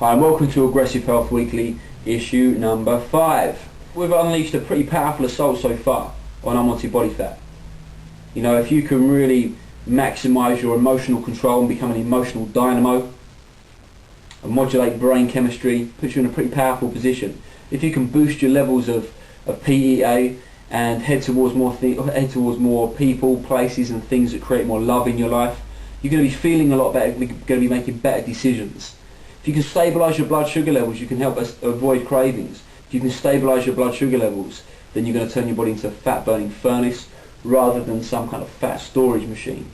Hi and welcome to Aggressive Health Weekly, issue number 5. We've unleashed a pretty powerful assault so far on unwanted body fat. You know, if you can really maximise your emotional control and become an emotional dynamo and modulate brain chemistry, puts you in a pretty powerful position. If you can boost your levels of PEA and head towards more people, places and things that create more love in your life, you're going to be feeling a lot better, you're going to be making better decisions. If you can stabilise your blood sugar levels, you can help us avoid cravings. If you can stabilise your blood sugar levels, then you're going to turn your body into a fat burning furnace rather than some kind of fat storage machine.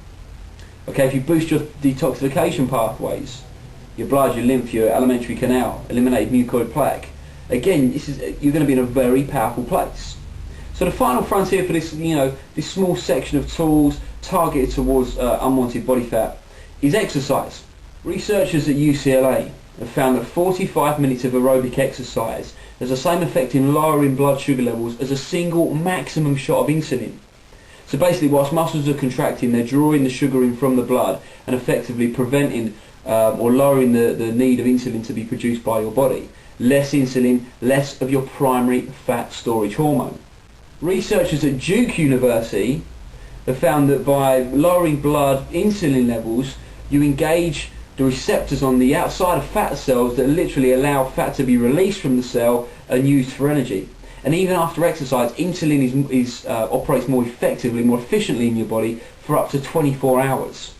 Okay, if you boost your detoxification pathways, your blood, your lymph, your alimentary canal, eliminate mucoid plaque, again, you're going to be in a very powerful place. So the final frontier for this, this small section of tools targeted towards unwanted body fat is exercise. Researchers at UCLA have found that 45 minutes of aerobic exercise has the same effect in lowering blood sugar levels as a single maximum shot of insulin. So basically, whilst muscles are contracting, they're drawing the sugar in from the blood and effectively preventing or lowering the need of insulin to be produced by your body. Less insulin, less of your primary fat storage hormone. Researchers at Duke University have found that by lowering blood insulin levels, you engage the receptors on the outside of fat cells that literally allow fat to be released from the cell and used for energy. And even after exercise, insulin operates more effectively, more efficiently in your body for up to 24 hours.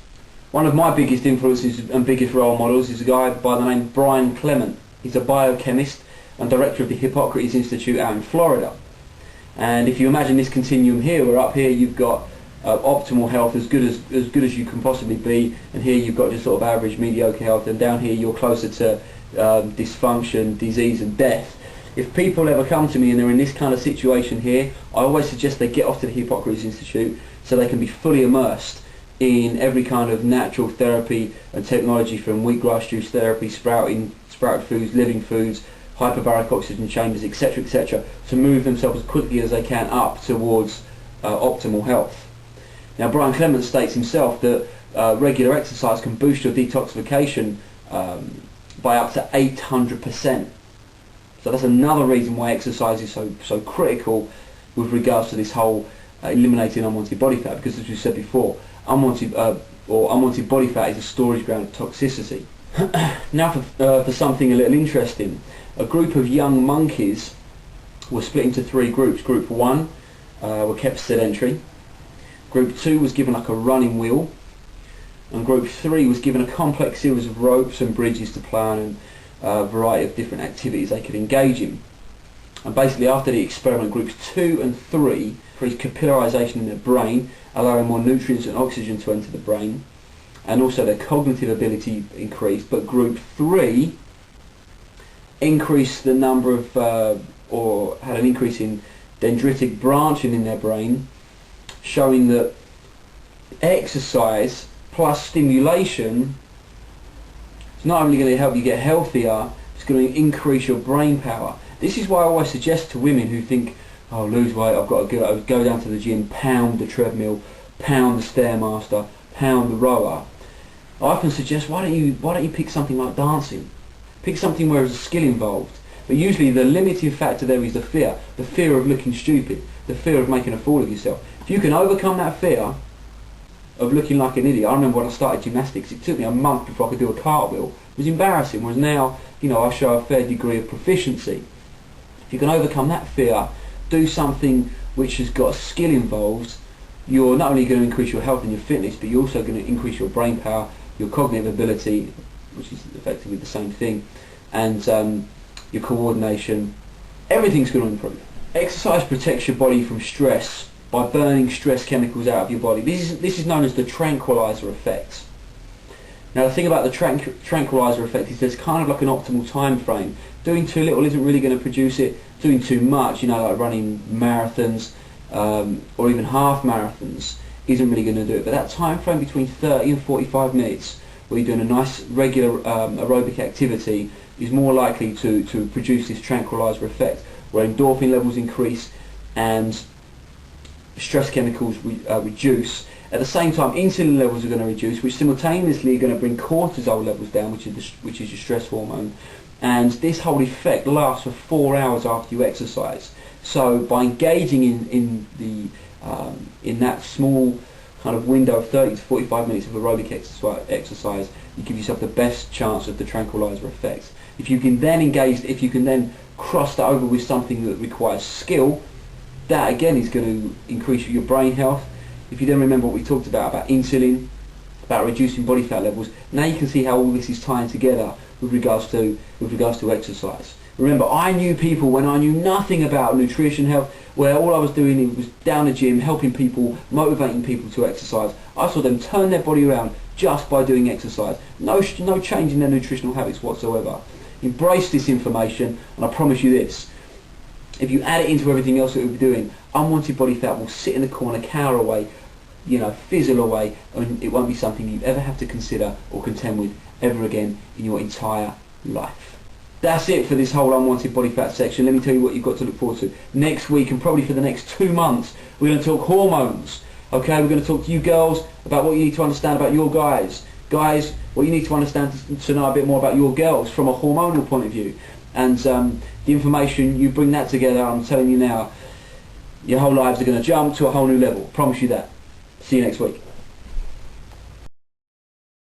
One of my biggest influences and biggest role models is a guy by the name of Brian Clement. He's a biochemist and director of the Hippocrates Institute out in Florida. And if you imagine this continuum here, where up here you've got optimal health, as good as you can possibly be, and here you've got just sort of average, mediocre health, and down here you're closer to dysfunction, disease and death. If people ever come to me and they're in this kind of situation here, I always suggest they get off to the Hippocrates Institute so they can be fully immersed in every kind of natural therapy and technology, from wheatgrass juice therapy, sprouted foods, living foods, hyperbaric oxygen chambers, etc., to move themselves as quickly as they can up towards optimal health. Now, Brian Clement states himself that regular exercise can boost your detoxification by up to 800%. So that's another reason why exercise is so critical with regards to this whole eliminating unwanted body fat, because as we said before, unwanted body fat is a storage ground of toxicity. Now for something a little interesting. A group of young monkeys were split into 3 groups. Group 1 were kept sedentary. Group 2 was given like a running wheel. And Group 3 was given a complex series of ropes and bridges to plan and a variety of different activities they could engage in. And basically after the experiment, Groups 2 and 3 increased capillarization in their brain, allowing more nutrients and oxygen to enter the brain, and also their cognitive ability increased. But Group 3 increased the number of, or had an increase in dendritic branching in their brain, showing that exercise plus stimulation is not only going to help you get healthier, it's going to increase your brain power. This is why I always suggest to women who think, oh, lose weight, I've got to go down to the gym, pound the treadmill, pound the Stairmaster, pound the rower. I often suggest, why don't you pick something like dancing? Pick something where there's a skill involved. But usually the limiting factor there is the fear of looking stupid, the fear of making a fool of yourself. If you can overcome that fear of looking like an idiot. I remember when I started gymnastics, it took me a month before I could do a cartwheel. It was embarrassing, whereas now, I show a fair degree of proficiency. If you can overcome that fear, do something which has got skill involved, you're not only going to increase your health and your fitness, but you're also going to increase your brain power, your cognitive ability, which is effectively the same thing, and your coordination. Everything's going to improve. Exercise protects your body from stress by burning stress chemicals out of your body. This is known as the tranquilizer effect. Now the thing about the tranquilizer effect is there's kind of like an optimal time frame. Doing too little isn't really going to produce it. Doing too much, like running marathons or even half marathons, isn't really going to do it. But that time frame between 30 and 45 minutes where you're doing a nice regular aerobic activity is more likely to produce this tranquilizer effect, where endorphin levels increase and stress chemicals reduce, At the same time, insulin levels are going to reduce, which simultaneously are going to bring cortisol levels down, which is your stress hormone. And this whole effect lasts for 4 hours after you exercise. So by engaging in that small kind of window of 30 to 45 minutes of aerobic exercise, you give yourself the best chance of the tranquilizer effects. If you can then cross that over with something that requires skill, that again is going to increase your brain health. If you then remember what we talked about insulin, about reducing body fat levels, now you can see how all this is tying together with regards to exercise. Remember, I knew people when I knew nothing about nutrition, health, where all I was doing was down the gym, helping people, motivating people to exercise. I saw them turn their body around just by doing exercise. No change in their nutritional habits whatsoever. Embrace this information, and I promise you this: if you add it into everything else that we'll be doing, unwanted body fat will sit in the corner, cower away, fizzle away, and it won't be something you ever have to consider or contend with ever again in your entire life. That's it for this whole unwanted body fat section. Let me tell you what you've got to look forward to. Next week, and probably for the next 2 months, we're going to talk hormones. Okay, we're going to talk to you girls about what you need to understand about your guys. Guys, what you need to understand to know a bit more about your girls from a hormonal point of view. And the information, you bring that together, I'm telling you now, your whole lives are going to jump to a whole new level. Promise you that. See you next week.